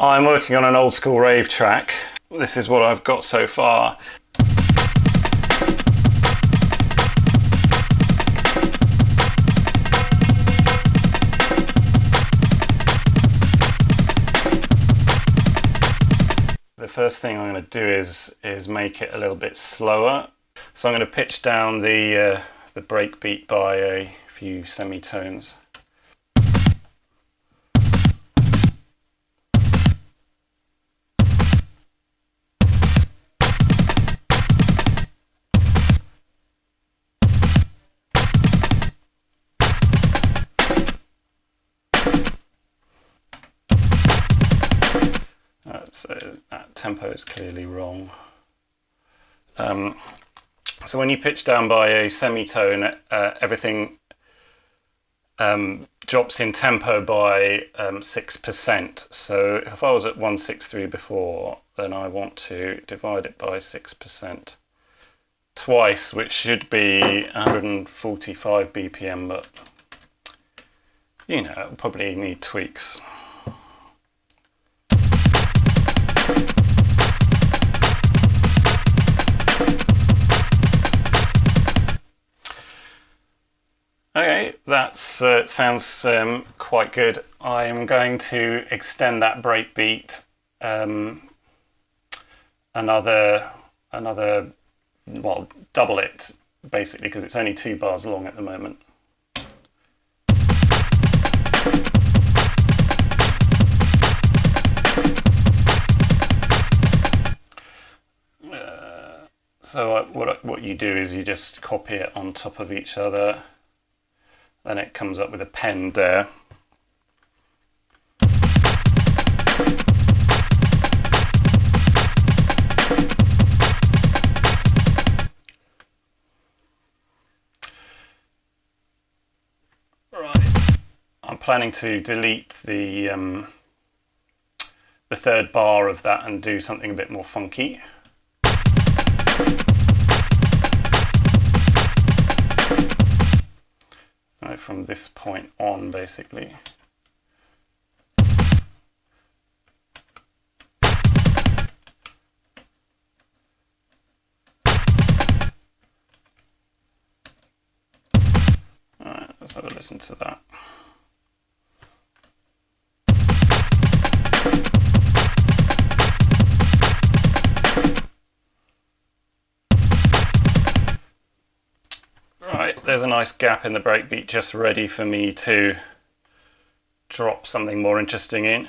I'm working on an old school rave track. This is what I've got so far. The first thing I'm going to do is make it a little bit slower. So I'm going to pitch down the breakbeat by a few semitones. So that tempo is clearly wrong. So when you pitch down by a semitone, everything drops in tempo by 6%. So if I was at 163 before, then I want to divide it by 6% twice, which should be 145 BPM, but you know, it'll probably need tweaks. Okay, that sounds quite good. I'm going to extend that breakbeat well, double it basically, because it's only 2 bars long at the moment. So what you do is you just copy it on top of each other. Then it comes up with a pen there. Right. I'm planning to delete the 3rd bar of that and do something a bit more funky. From this point on, basically. Alright, let's have a listen to that. There's a nice gap in the breakbeat, just ready for me to drop something more interesting in.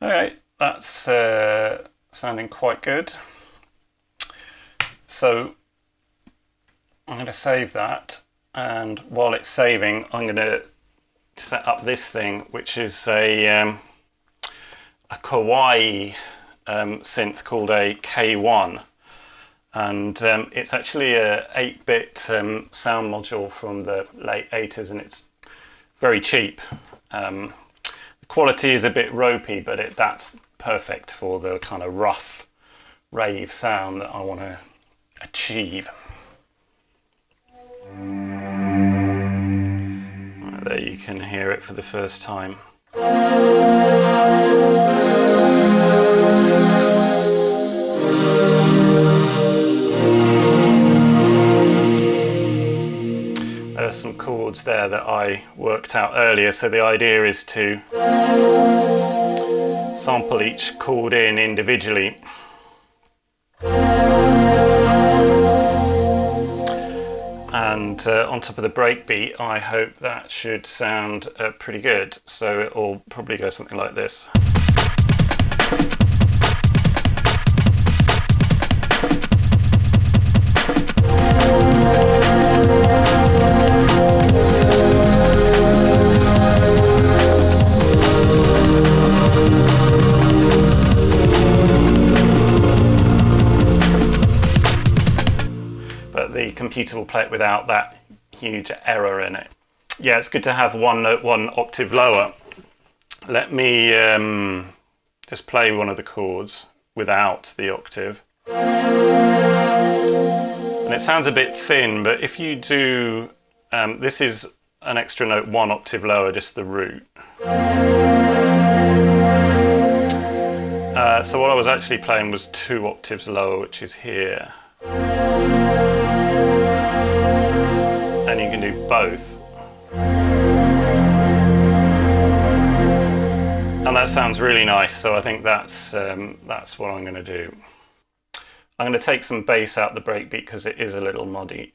Alright, that's sounding quite good. So I'm going to save that, and while it's saving, I'm going to set up this thing, which is a kawaii synth called a K1, and it's actually a 8-bit sound module from the late 80s, and it's very cheap. The quality is a bit ropey, but that's perfect for the kind of rough rave sound that I want to achieve. Right, there you can hear it for the first time. There are some chords there that I worked out earlier, so the idea is to sample each chord in individually. And on top of the breakbeat, I hope that should sound pretty good. So it'll probably go something like this. But the computer will play it without that huge error in it. Yeah, it's good to have one note 1 octave lower. Let me just play one of the chords without the octave. And it sounds a bit thin, but if you do, this is an extra note 1 octave lower, just the root. So what I was actually playing was 2 octaves lower, which is here. And you can do both. And that sounds really nice, so I think that's what I'm going to do. I'm going to take some bass out the breakbeat because it is a little muddy.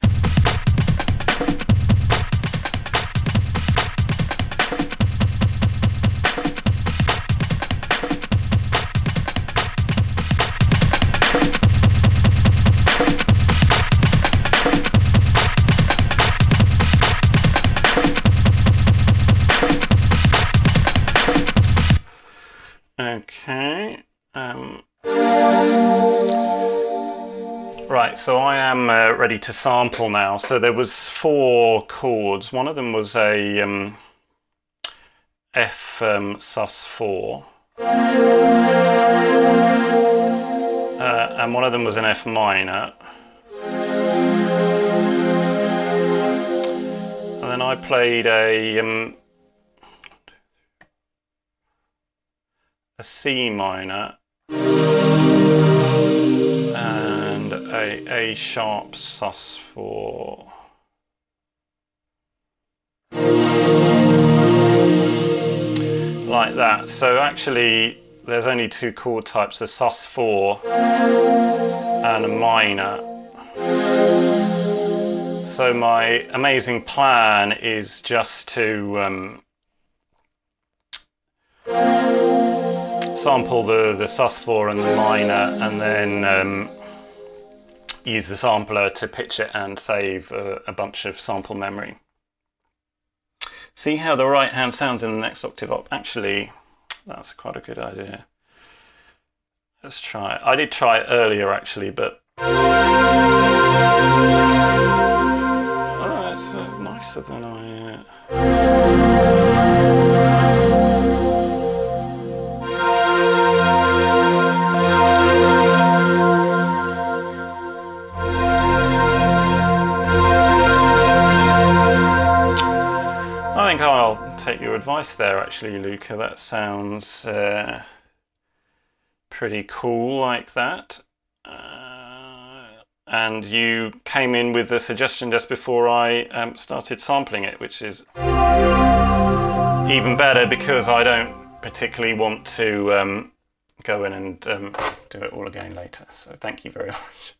Okay. Right, so I am ready to sample now. So there was 4 chords. One of them was a F sus4, and one of them was an F minor. And then I played a C minor and a sharp sus4. Like that. So actually there's only 2 chord types, a sus4 and a minor. So my amazing plan is just to sample the sus4 and the minor, and then use the sampler to pitch it and save a bunch of sample memory. See how the right hand sounds in the next octave up? Actually, that's quite a good idea. Let's try it. I did try it earlier actually, but oh, it's nicer than I I think I'll take your advice there actually, Luca. That sounds pretty cool like that. And you came in with the suggestion just before I started sampling it, which is even better because I don't particularly want to go in and do it all again later. So thank you very much.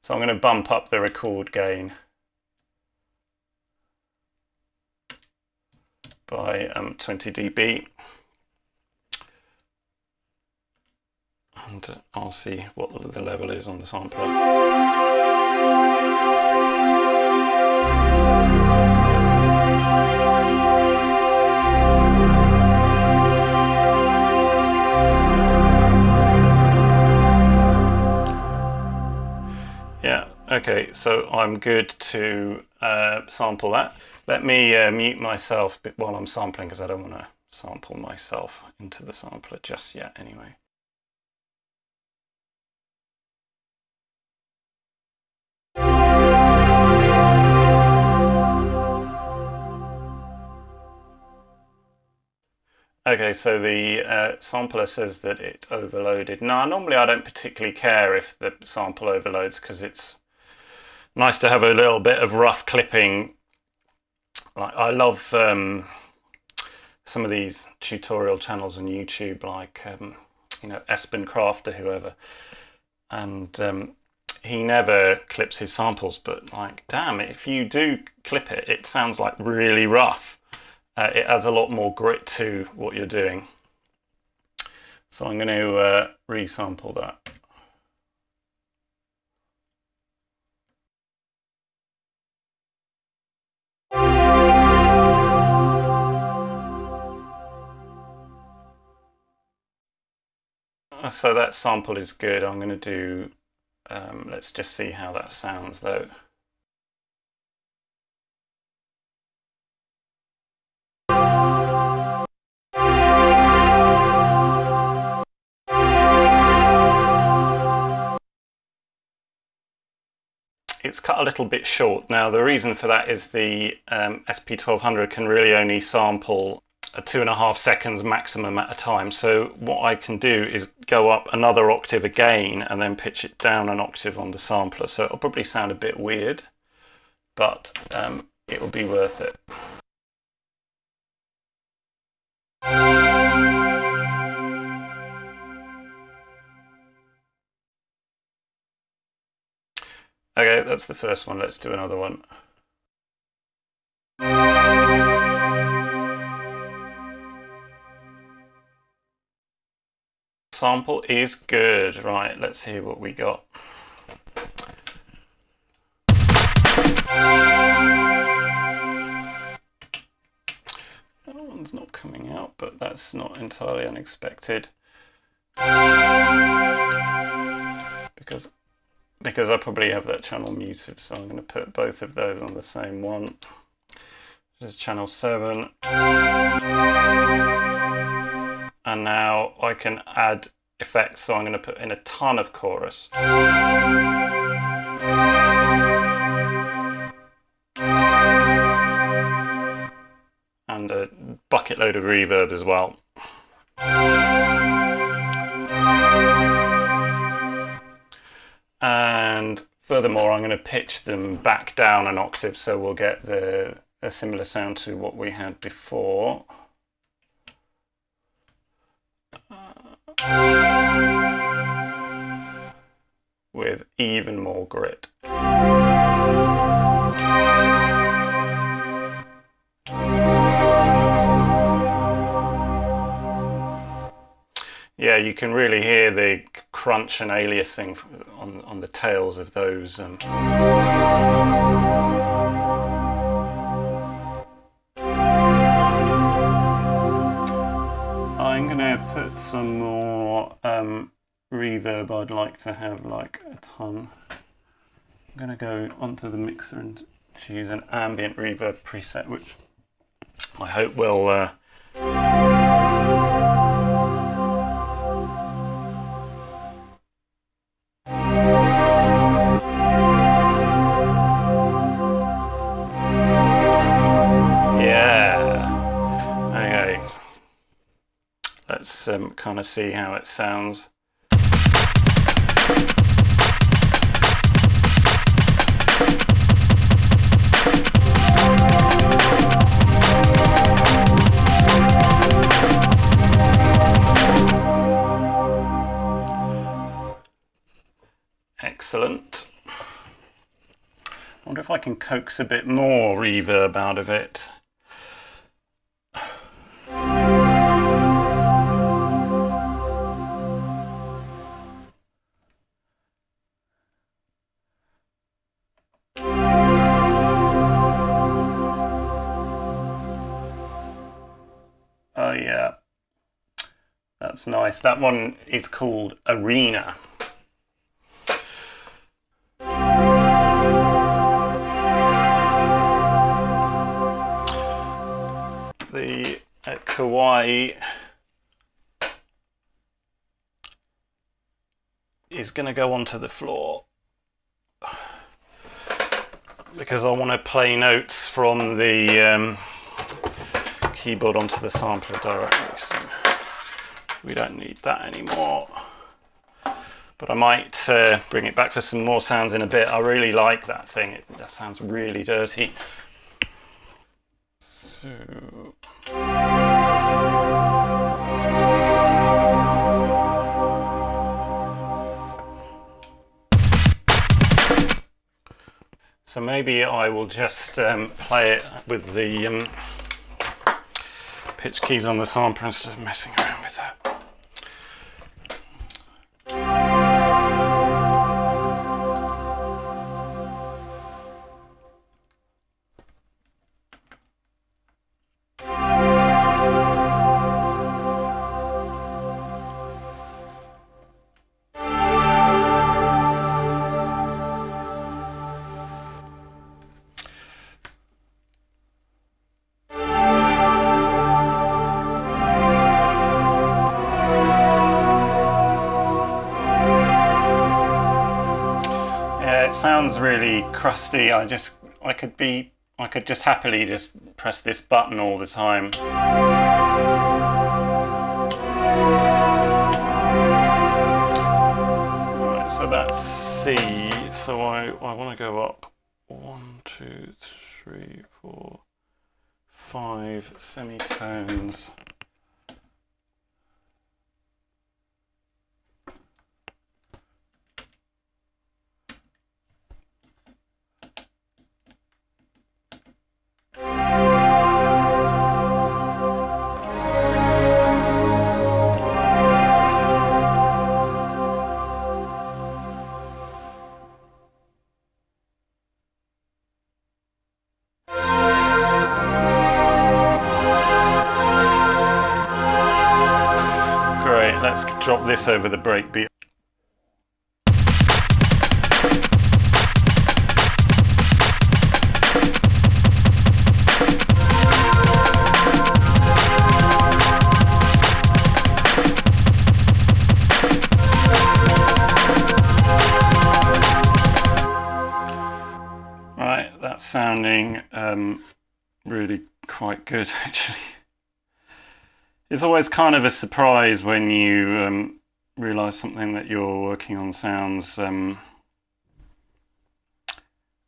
So I'm going to bump up the record gain by 20 dB, and I'll see what the level is on the sampler. Yeah, okay, so I'm good to sample that. Let me mute myself while I'm sampling because I don't want to sample myself into the sampler just yet anyway. Okay, so the sampler says that it overloaded. Now, normally I don't particularly care if the sample overloads because it's nice to have a little bit of rough clipping. Like, I love some of these tutorial channels on YouTube, like you know, Espen Craft or whoever, and he never clips his samples, but like, damn, if you do clip it, it sounds like really rough. It adds a lot more grit to what you're doing. So I'm going to resample that. So that sample is good. I'm going to do, let's just see how that sounds though. it's cut a little bit short. Now the reason for that is the SP1200 can really only sample 2.5 seconds maximum at a time. So what I can do is go up another octave again and then pitch it down an octave on the sampler. So it'll probably sound a bit weird, but it will be worth it. Okay, that's the first one. Let's do another one. Sample is good. Right, let's hear what we got. That one's not coming out, but that's not entirely unexpected. Because I probably have that channel muted, so I'm going to put both of those on the same one. This is channel 7. And now I can add effects, so I'm going to put in a ton of chorus. And a bucket load of reverb as well. And furthermore, I'm going to pitch them back down an octave, so we'll get a similar sound to what we had before. With even more grit. Yeah, you can really hear the crunch and aliasing on the tails of those. I'm going to put some more reverb. I'd like to have like a ton. I'm going to go onto the mixer and choose an ambient reverb preset, which I hope will let's kind of see how it sounds. Excellent. I wonder if I can coax a bit more reverb out of it. Oh yeah, that's nice. That one is called Arena. The Kawaii is going to go onto the floor because I want to play notes from the keyboard onto the sampler directly, so we don't need that anymore. But I might bring it back for some more sounds in a bit. I really like that thing. That sounds really dirty. So maybe I will just play it with the pitch keys on the sampler instead of messing around with that. sounds really crusty. I could just happily just press this button all the time. Right, so that's C. So I want to go up 1, 2, 3, 4, 5 semitones. Let's drop this over the breakbeat. Right, that's sounding really quite good actually. It's always kind of a surprise when you realise something that you're working on sounds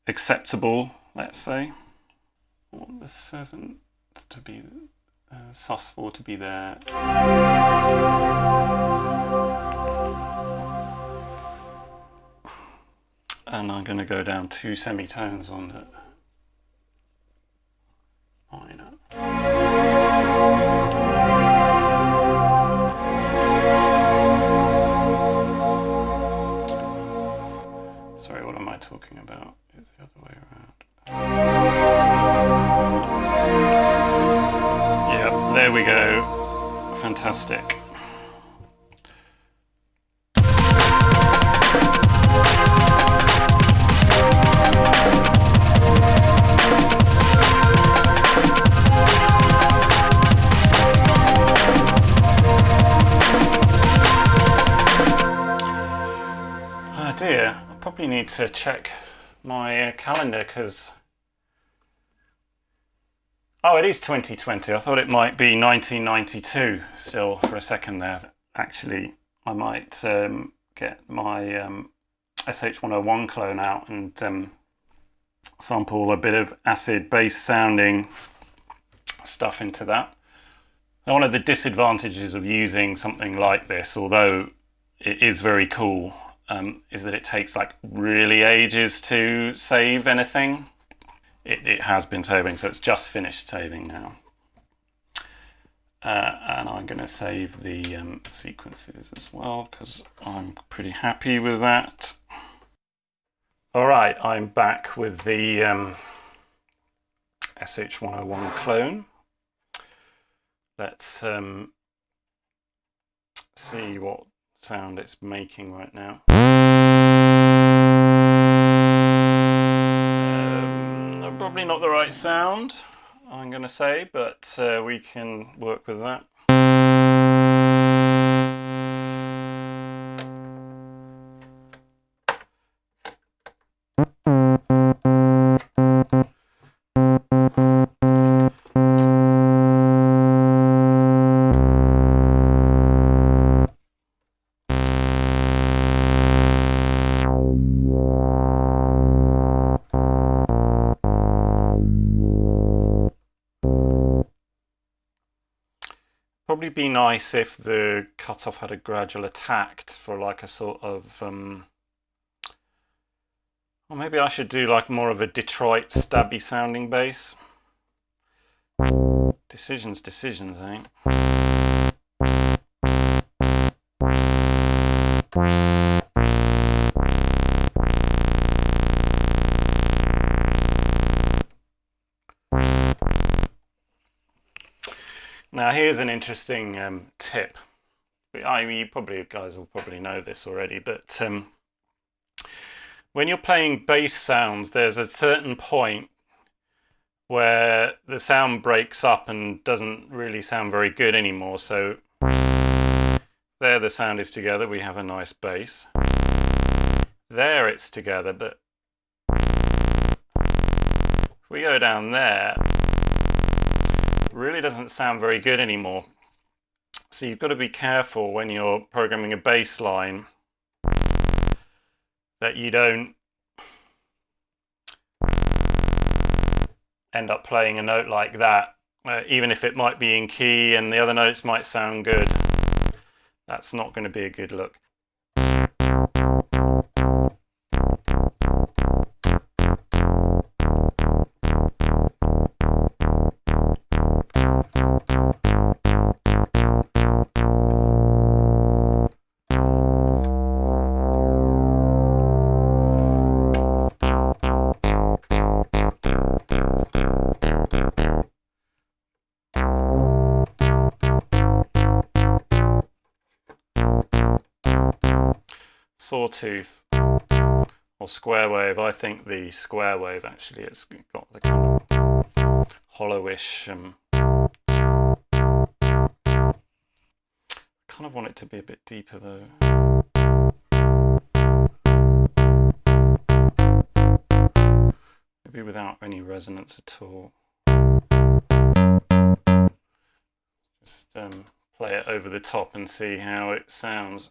acceptable, let's say. I want the 7th to be, sus4 to be there. And I'm going to go down 2 semitones on the minor. Sorry, what am I talking about? It's the other way around. Yep, there we go. Fantastic. Oh dear. Probably need to check my calendar because it is 2020. I thought it might be 1992 still for a second there. Actually, I might get my SH101 clone out and sample a bit of acid bass sounding stuff into that. Now, one of the disadvantages of using something like this, although it is very cool, is that it takes like really ages to save anything. It has been saving, so it's just finished saving now. And I'm going to save the sequences as well because I'm pretty happy with that. Alright, I'm back with the SH101 clone. Let's see what sound it's making right now. Probably not the right sound, I'm going to say, but we can work with that. Probably be nice if the cutoff had a gradual attack for like a sort of or maybe I should do like more of a Detroit stabby sounding bass. Decisions, eh? Now here's an interesting tip. You guys will probably know this already, but when you're playing bass sounds, there's a certain point where the sound breaks up and doesn't really sound very good anymore. So there the sound is together, we have a nice bass. There it's together, but If we go down there, it really doesn't sound very good anymore. So you've got to be careful when you're programming a bass line that you don't end up playing a note like that, even if it might be in key and the other notes might sound good. That's not going to be a good look. Sawtooth or square wave. I think the square wave actually, it's got the kind of hollowish kind of want it to be a bit deeper though. Maybe without any resonance at all. Just play it over the top and see how it sounds.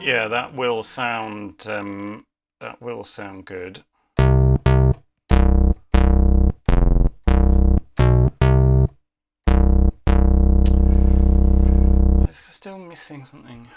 Yeah, that will sound good. It's still missing something.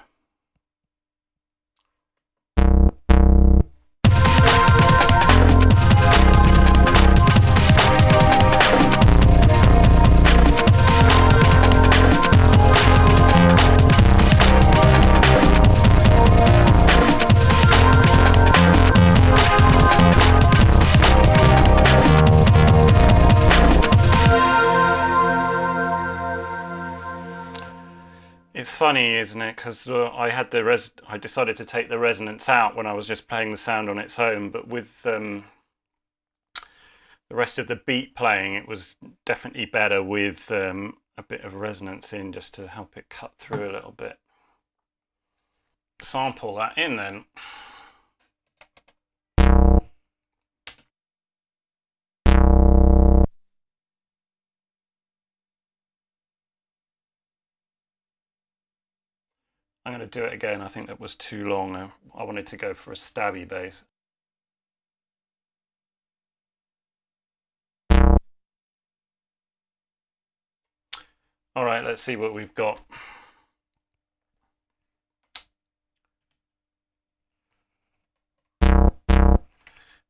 It's funny, isn't it? Because I decided to take the resonance out when I was just playing the sound on its own, but with the rest of the beat playing, it was definitely better with a bit of resonance in, just to help it cut through a little bit. Sample that in then. I'm going to do it again. I think that was too long. I wanted to go for a stabby bass. All right, let's see what we've got.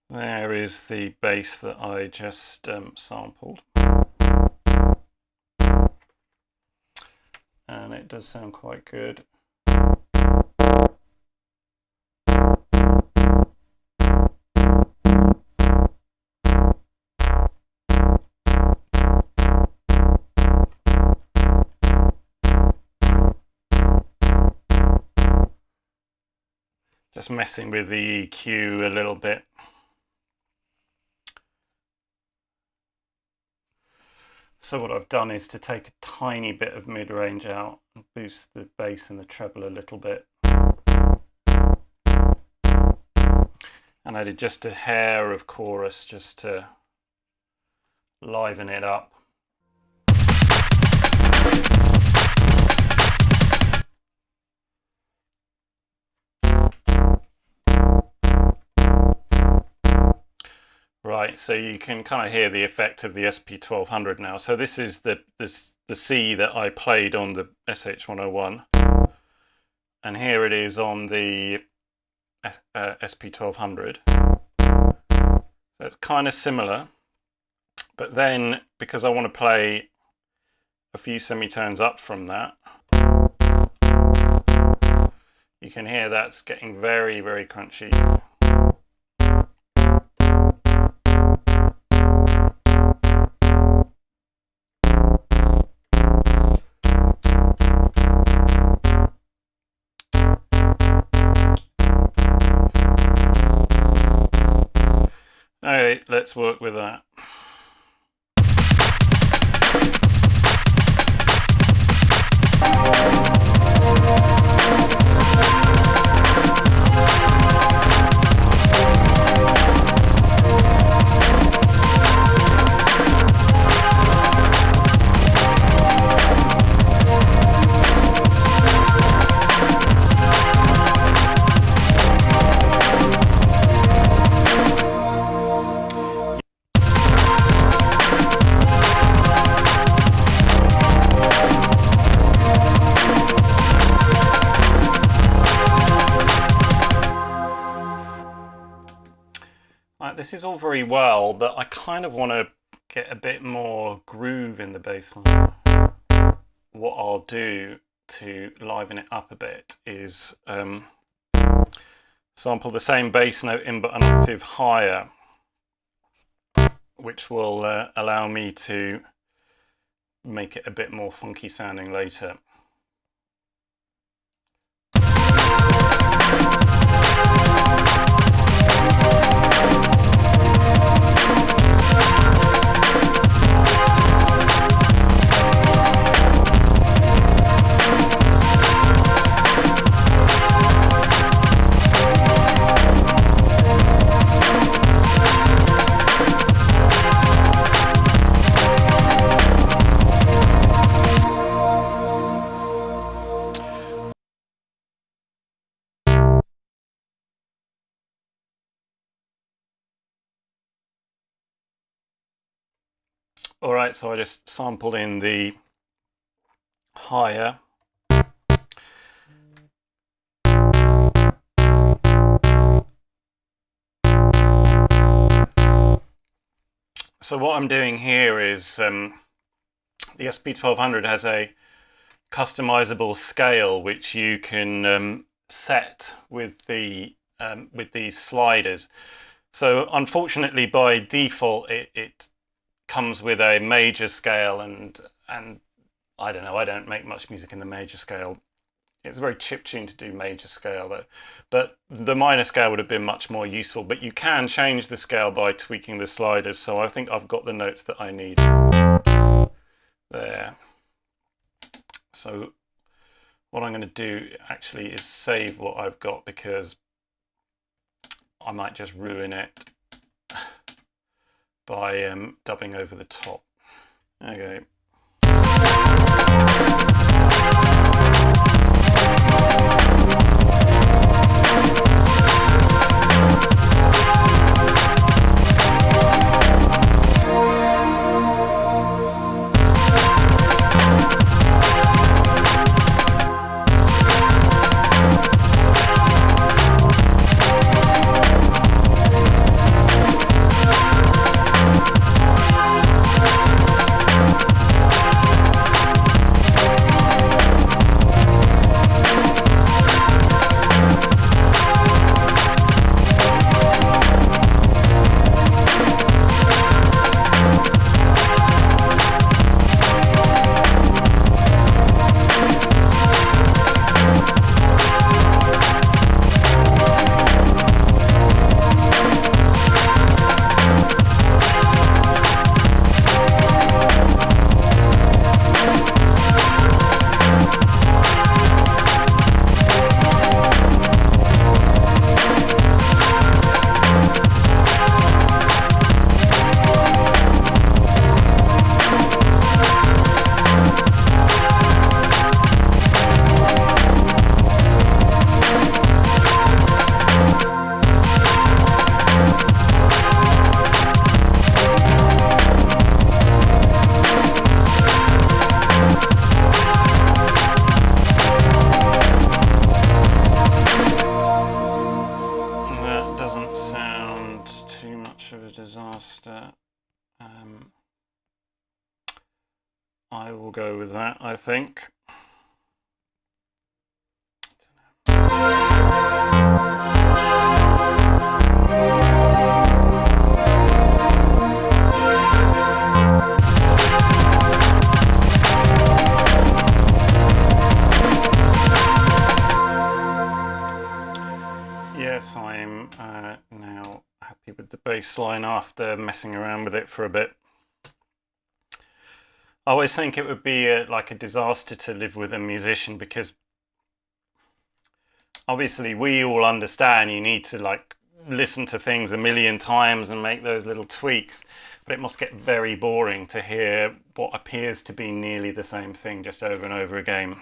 There is the bass that I just sampled. And it does sound quite good. Just messing with the EQ a little bit. So what I've done is to take a tiny bit of mid-range out and boost the bass and the treble a little bit. And added just a hair of chorus just to liven it up. Right, so you can kind of hear the effect of the SP1200 now. So this is the C that I played on the SH101, and here it is on the SP1200. So it's kind of similar, but then because I want to play a few semitones up from that, You can hear that's getting very, very crunchy. Alright, let's work with that. This is all very well, but I kind of want to get a bit more groove in the bass line. What I'll do to liven it up a bit is sample the same bass note in but an octave higher, which will allow me to make it a bit more funky sounding later. Alright, so I just sampled in the higher. So what I'm doing here is the SP1200 has a customizable scale which you can set with these sliders. So unfortunately by default it comes with a major scale, and I don't know, I don't make much music in the major scale. It's very chiptune to do major scale though, but the minor scale would have been much more useful. But you can change the scale by tweaking the sliders, so I think I've got the notes that I need there. So what I'm going to do actually is save what I've got, because I might just ruin it by dubbing over the top. Okay. disaster. I will go with that, I think. Yes, I'm now happy with the bass line after messing around with it for a bit. I always think it would be like a disaster to live with a musician, because obviously we all understand you need to like listen to things a million times and make those little tweaks, but it must get very boring to hear what appears to be nearly the same thing just over and over again.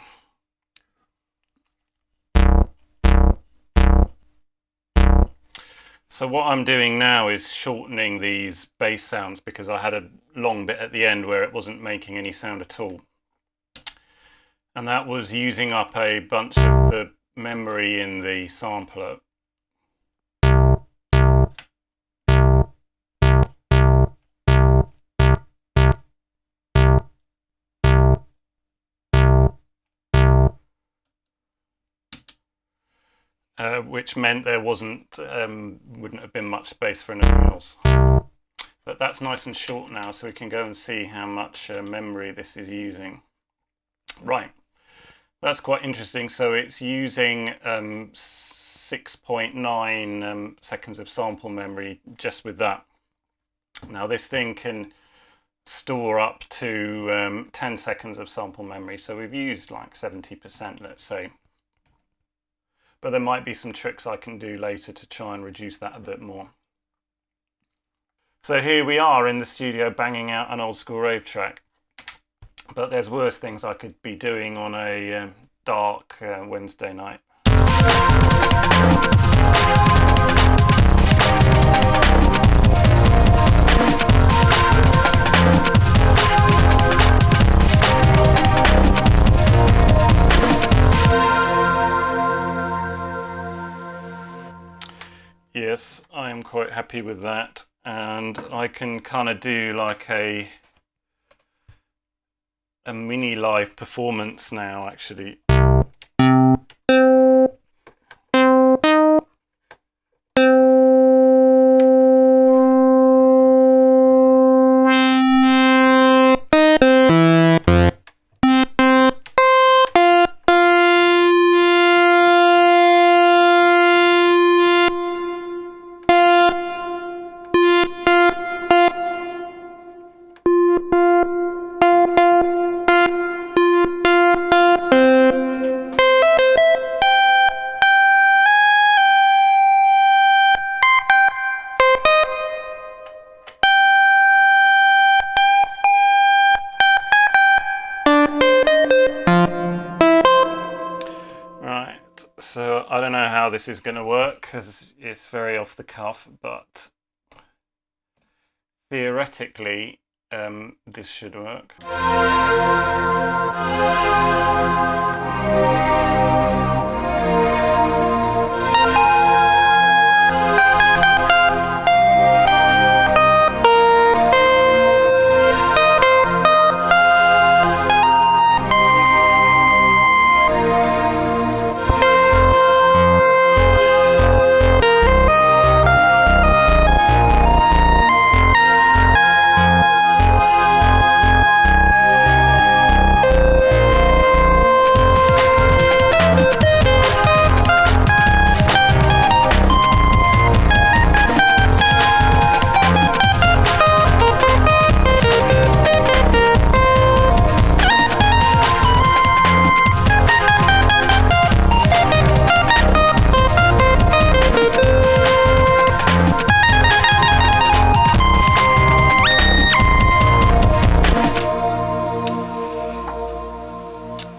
So what I'm doing now is shortening these bass sounds, because I had a long bit at the end where it wasn't making any sound at all. And that was using up a bunch of the memory in the sampler. Which meant there wouldn't have been much space for anything else. But that's nice and short now, so we can go and see how much memory this is using. Right, that's quite interesting. So it's using 6.9 seconds of sample memory just with that. Now this thing can store up to 10 seconds of sample memory, so we've used like 70%, let's say. But there might be some tricks I can do later to try and reduce that a bit more. So here we are in the studio banging out an old school rave track. But there's worse things I could be doing on a dark Wednesday night. Yes, I am quite happy with that, and I can kind of do like a mini live performance now, actually. So I don't know how this is going to work because it's very off the cuff, but theoretically this should work.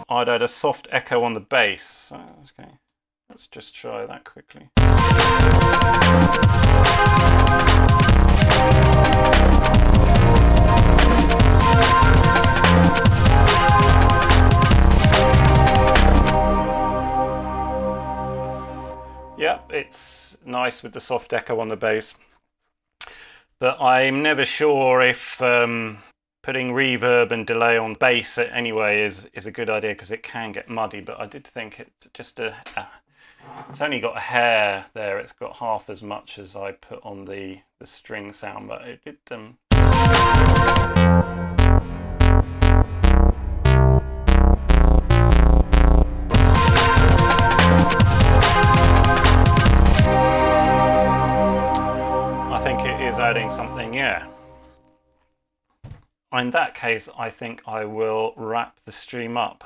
I'd add a soft echo on the bass. Okay, let's just try that quickly. Yeah, it's nice with the soft echo on the bass, but I'm never sure if putting reverb and delay on bass anyway is a good idea, because it can get muddy. But I did think it's just It's only got a hair there. It's got half as much as I put on the string sound, but it did. I think it is adding something, yeah. In that case, I think I will wrap the stream up.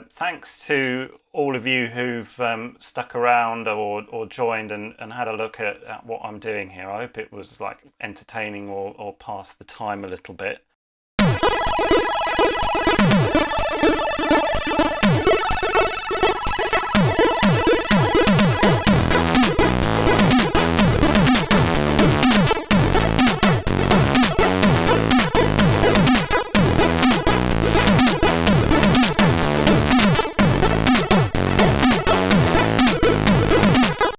Thanks to all of you who've stuck around or joined and had a look at what I'm doing here. I hope it was like entertaining or passed the time a little bit.